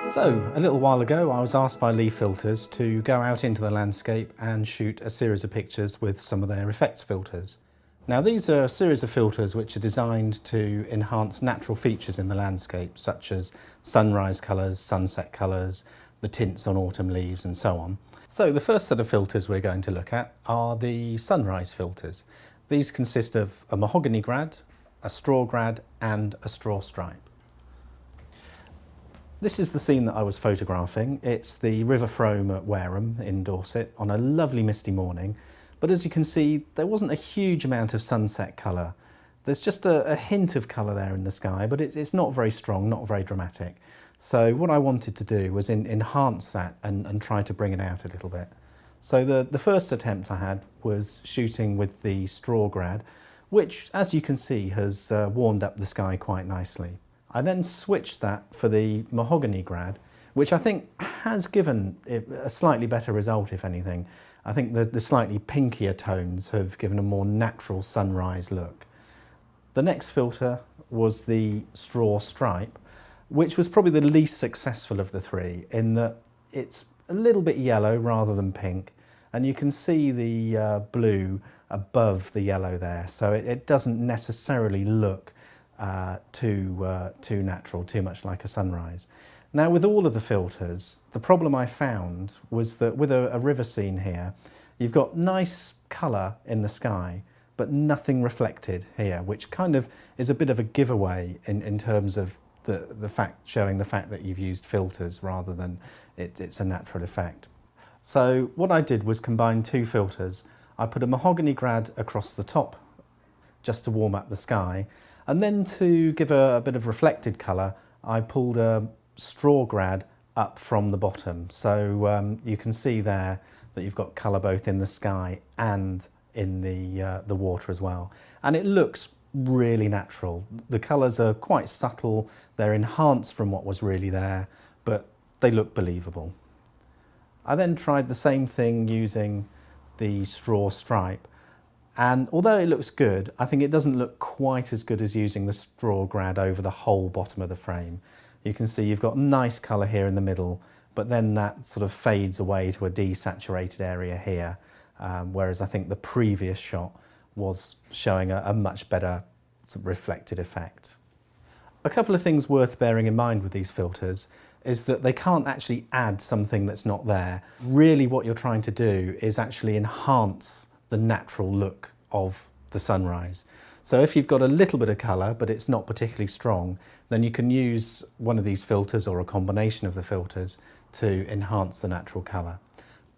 So, a little while ago I was asked by Lee Filters to go out into the landscape and shoot a series of pictures with some of their effects filters. Now these are a series of filters which are designed to enhance natural features in the landscape, such as sunrise colours, sunset colours, the tints on autumn leaves and so on. So the first set of filters we're going to look at are the sunrise filters. These consist of a mahogany grad, a straw grad and a straw stripe. This is the scene that I was photographing. It's the River Frome at Wareham in Dorset on a lovely misty morning. But as you can see, there wasn't a huge amount of sunset colour. There's just a hint of colour there in the sky, but it's not very strong, not very dramatic. So what I wanted to do was enhance that and try to bring it out a little bit. So the first attempt I had was shooting with the straw grad, which, as you can see, has warmed up the sky quite nicely. I then switched that for the mahogany grad, which I think has given it a slightly better result, if anything. I think the slightly pinkier tones have given a more natural sunrise look. The next filter was the straw stripe, which was probably the least successful of the three, in that it's a little bit yellow rather than pink, and you can see the blue above the yellow there, so it doesn't necessarily look too natural, too much like a sunrise. Now with all of the filters, the problem I found was that with a river scene here, you've got nice colour in the sky, but nothing reflected here, which kind of is a bit of a giveaway in terms of showing the fact that you've used filters rather than it's a natural effect. So what I did was combine two filters. I put a mahogany grad across the top just to warm up the sky, and then to give a bit of reflected colour, I pulled a straw grad up from the bottom. So you can see there that you've got colour both in the sky and in the water as well. And it looks really natural. The colours are quite subtle, they're enhanced from what was really there, but they look believable. I then tried the same thing using the straw stripe, and although it looks good, I think it doesn't look quite as good as using the straw grad over the whole bottom of the frame. You can see you've got nice colour here in the middle, but then that sort of fades away to a desaturated area here, whereas I think the previous shot was showing a much better sort of reflected effect. A couple of things worth bearing in mind with these filters is that they can't actually add something that's not there. Really what you're trying to do is actually enhance the natural look of the sunrise. So if you've got a little bit of colour but it's not particularly strong, then you can use one of these filters or a combination of the filters to enhance the natural colour.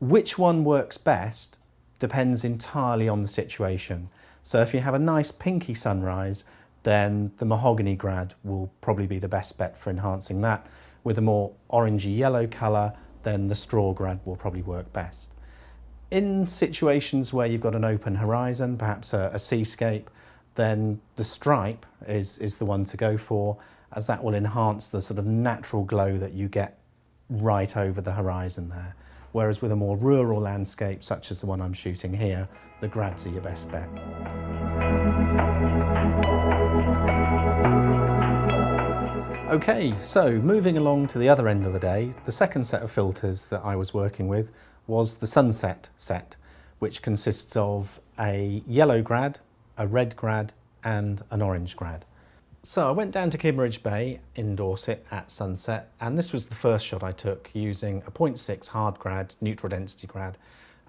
Which one works best depends entirely on the situation. So if you have a nice pinky sunrise, then the mahogany grad will probably be the best bet for enhancing that. With a more orangey yellow colour, then the straw grad will probably work best. In situations where you've got an open horizon, perhaps a seascape, then the stripe is the one to go for, as that will enhance the sort of natural glow that you get right over the horizon there. Whereas with a more rural landscape, such as the one I'm shooting here, the grads are your best bet. Okay, so moving along to the other end of the day, the second set of filters that I was working with was the sunset set, which consists of a yellow grad, a red grad and an orange grad. So I went down to Kimmeridge Bay in Dorset at sunset, and this was the first shot I took using a 0.6 hard grad, neutral density grad,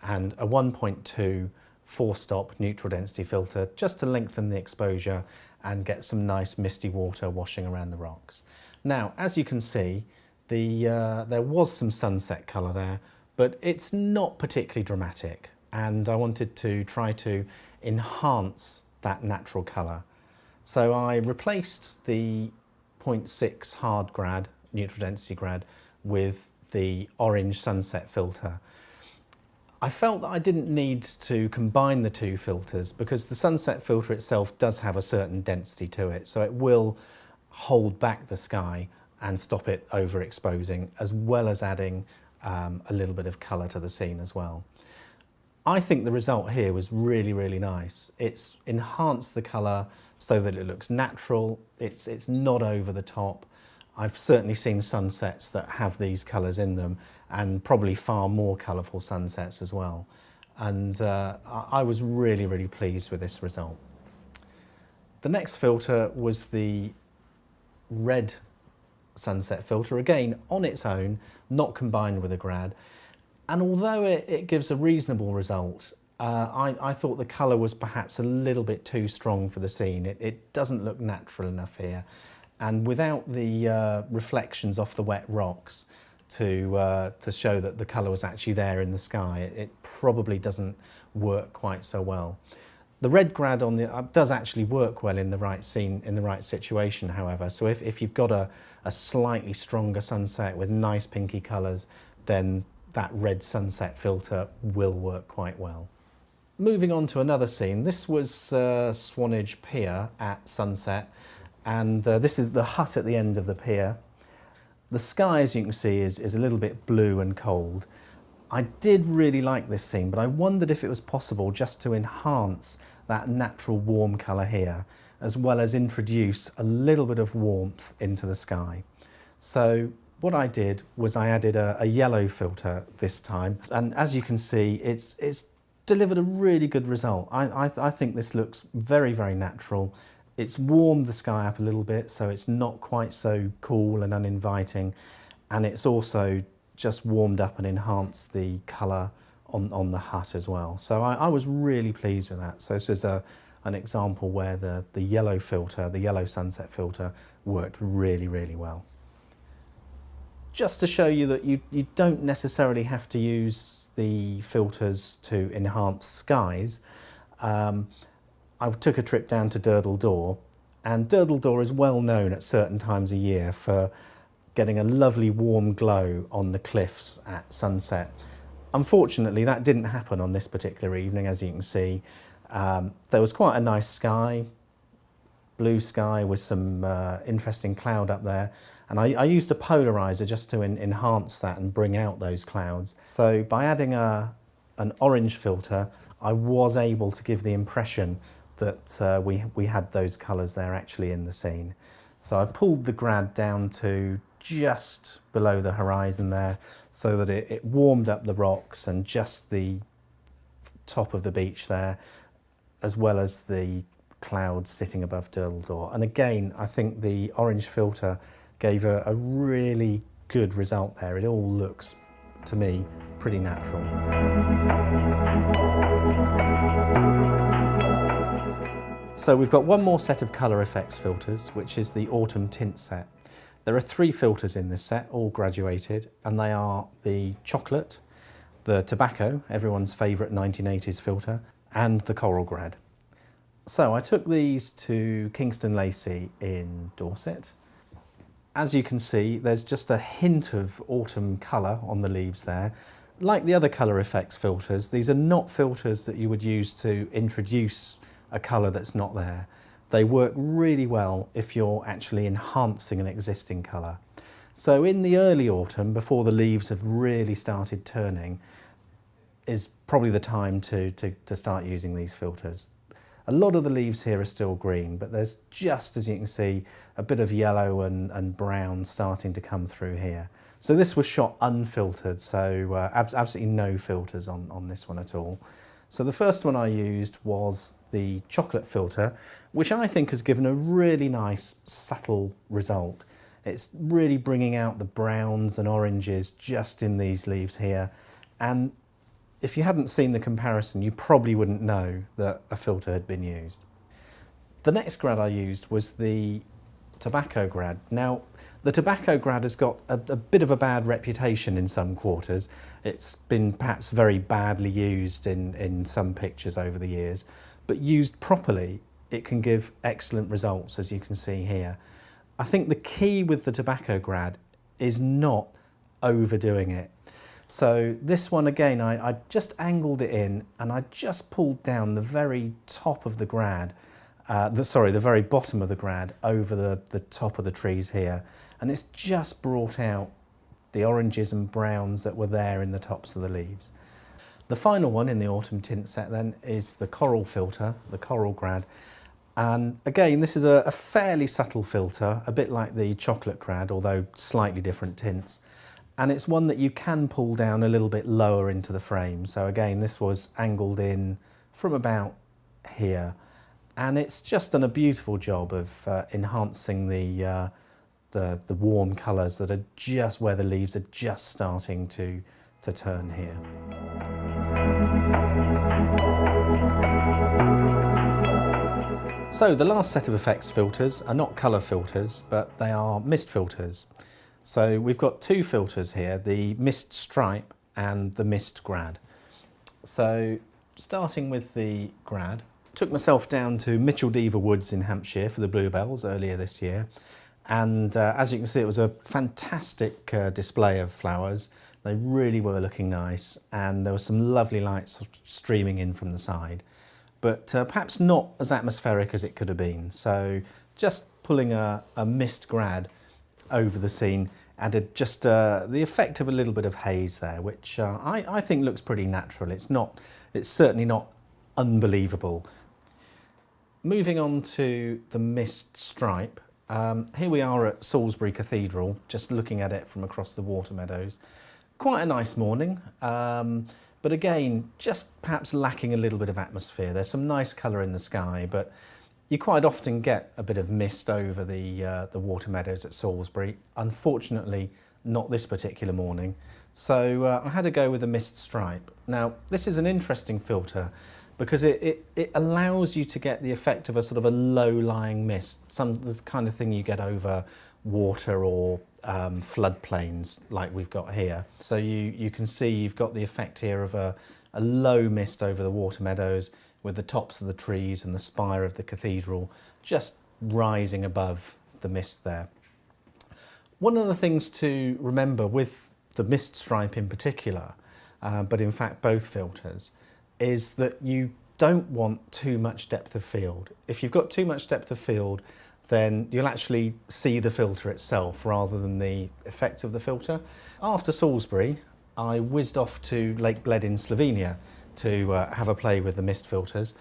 and a 1.2 4-stop neutral density filter, just to lengthen the exposure and get some nice misty water washing around the rocks. Now, as you can see, there was some sunset colour there, but it's not particularly dramatic, and I wanted to try to enhance that natural colour. So I replaced the 0.6 hard grad, neutral density grad, with the orange sunset filter. I felt that I didn't need to combine the two filters because the sunset filter itself does have a certain density to it, so it will hold back the sky and stop it overexposing, as well as adding a little bit of colour to the scene as well. I think the result here was really, really nice. It's enhanced the colour so that it looks natural, it's not over the top. I've certainly seen sunsets that have these colours in them, and probably far more colourful sunsets as well. And I was really, really pleased with this result. The next filter was the red sunset filter, again on its own, not combined with a grad. And although it gives a reasonable result, I thought the colour was perhaps a little bit too strong for the scene. It doesn't look natural enough here. And without the reflections off the wet rocks to show that the colour was actually there in the sky, it probably doesn't work quite so well. The red grad does actually work well in the right scene, in the right situation, however. So if you've got a slightly stronger sunset with nice pinky colours, then that red sunset filter will work quite well. Moving on to another scene, this was Swanage Pier at sunset, and this is the hut at the end of the pier. The sky, as you can see, is a little bit blue and cold. I did really like this scene, but I wondered if it was possible just to enhance that natural warm colour here, as well as introduce a little bit of warmth into the sky. So what I did was I added a yellow filter this time, and as you can see, it's delivered a really good result. I think this looks very, very natural. It's warmed the sky up a little bit, so it's not quite so cool and uninviting, and it's also just warmed up and enhanced the colour on the hut as well. So I was really pleased with that. So this is an example where the yellow filter, the yellow sunset filter, worked really, really well. Just to show you that you don't necessarily have to use the filters to enhance skies, I took a trip down to Durdledore, and Durdledore is well known at certain times of year for getting a lovely warm glow on the cliffs at sunset. Unfortunately, that didn't happen on this particular evening, as you can see. There was quite a nice sky, blue sky with some interesting cloud up there, and I used a polarizer just to enhance that and bring out those clouds. So by adding an orange filter, I was able to give the impression that we had those colours there actually in the scene. So I pulled the grad down to just below the horizon there, so that it warmed up the rocks and just the top of the beach there, as well as the clouds sitting above Durdledore. And again, I think the orange filter gave a really good result there. It all looks, to me, pretty natural. So we've got one more set of colour effects filters, which is the autumn tint set. There are 3 filters in this set, all graduated, and they are the chocolate, the tobacco, everyone's favourite 1980s filter, and the coral grad. So I took these to Kingston Lacey in Dorset. As you can see, there's just a hint of autumn colour on the leaves there. Like the other colour effects filters, these are not filters that you would use to introduce a colour that's not there. They work really well if you're actually enhancing an existing colour. So in the early autumn, before the leaves have really started turning, is probably the time to start using these filters. A lot of the leaves here are still green, but there's just, as you can see, a bit of yellow and brown starting to come through here. So this was shot unfiltered, so absolutely no filters on this one at all. So the first one I used was the chocolate filter, which I think has given a really nice subtle result. It's really bringing out the browns and oranges just in these leaves here. And if you hadn't seen the comparison, you probably wouldn't know that a filter had been used. The next grad I used was the tobacco grad. Now, the tobacco grad has got a bit of a bad reputation in some quarters. It's been perhaps very badly used in some pictures over the years, but used properly, it can give excellent results, as you can see here. I think the key with the tobacco grad is not overdoing it. So this one, again, I just angled it in and I just pulled down the very top of the grad, the very bottom of the grad over the top of the trees here. And it's just brought out the oranges and browns that were there in the tops of the leaves. The final one in the autumn tint set then is the coral filter, the coral grad. And again, this is a fairly subtle filter, a bit like the chocolate crad, although slightly different tints. And it's one that you can pull down a little bit lower into the frame. So again, this was angled in from about here. And it's just done a beautiful job of enhancing the warm colours that are just where the leaves are just starting to turn here. So the last set of effects filters are not colour filters, but they are mist filters. So we've got two filters here, the Mist Stripe and the Mist Grad. So starting with the Grad, took myself down to Micheldever Woods in Hampshire for the bluebells earlier this year. And as you can see, it was a fantastic display of flowers. They really were looking nice, and there was some lovely lights streaming in from the side. But perhaps not as atmospheric as it could have been. So just pulling a mist grad over the scene added just the effect of a little bit of haze there, which I think looks pretty natural. It's certainly not unbelievable. Moving on to the Mist Stripe. Here we are at Salisbury Cathedral, just looking at it from across the water meadows. Quite a nice morning. But again, just perhaps lacking a little bit of atmosphere. There's some nice colour in the sky, but you quite often get a bit of mist over the water meadows at Salisbury. Unfortunately, not this particular morning. So I had to go with the Mist Stripe. Now, this is an interesting filter because it allows you to get the effect of a sort of a low-lying mist, the kind of thing you get over water or floodplains like we've got here. So you can see you've got the effect here of a low mist over the water meadows with the tops of the trees and the spire of the cathedral just rising above the mist there. One of the things to remember with the Mist Stripe in particular, but in fact both filters, is that you don't want too much depth of field. If you've got too much depth of field, then you'll actually see the filter itself rather than the effects of the filter. After Salisbury, I whizzed off to Lake Bled in Slovenia to have a play with the mist filters.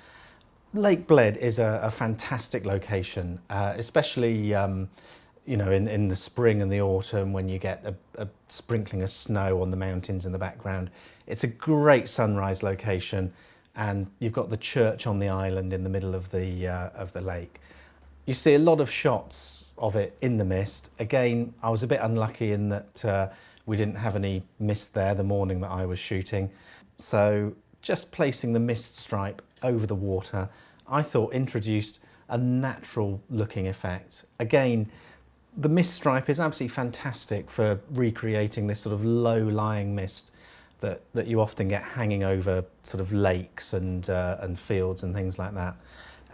Lake Bled is a fantastic location, especially you know, in the spring and the autumn when you get a sprinkling of snow on the mountains in the background. It's a great sunrise location, and you've got the church on the island in the middle of the lake. You see a lot of shots of it in the mist. Again, I was a bit unlucky in that we didn't have any mist there the morning that I was shooting. So just placing the Mist Stripe over the water, I thought introduced a natural looking effect. Again, the Mist Stripe is absolutely fantastic for recreating this sort of low-lying mist that you often get hanging over sort of lakes and fields and things like that.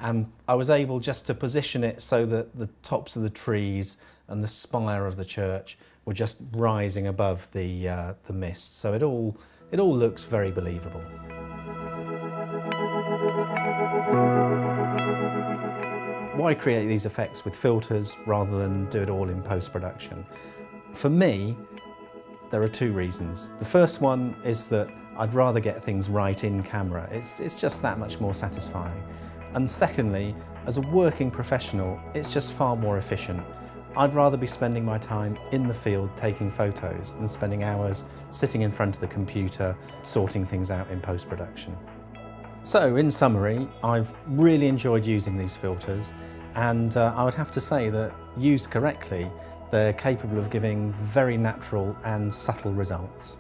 And I was able just to position it so that the tops of the trees and the spire of the church were just rising above the mist. So it all looks very believable. Why create these effects with filters rather than do it all in post-production? For me, there are two reasons. The first one is that I'd rather get things right in camera. It's just that much more satisfying. And secondly, as a working professional, it's just far more efficient. I'd rather be spending my time in the field taking photos than spending hours sitting in front of the computer sorting things out in post-production. So in summary, I've really enjoyed using these filters, and I would have to say that used correctly, they're capable of giving very natural and subtle results.